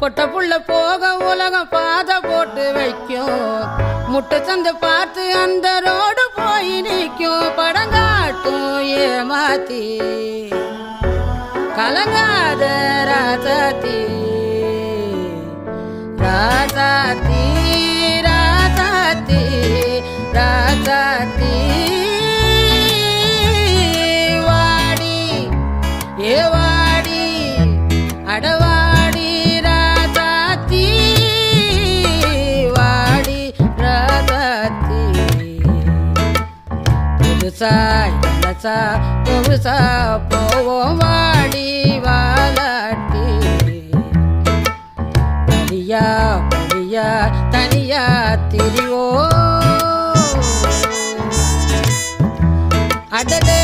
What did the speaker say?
பொட்ட புள்ள போக உலகம் பாதை போட்டு வைக்கும். முட்டை சந்து பார்த்து அந்த ரோடு போய் நிற்கும். படங்காட்டும் ஏமாத்தி கலங்காத ராசாத்தி ராசாத்தி ராசாத்தி ராசாத்தி வாடி ஏ வாடி அடவாடி ராசாத்தி வாடி ராசாத்தி புதுசா இலசா புதுசா போவோம் வாடி வாலாட்டி தனியா புரியா தனியா திரிவோ அடடே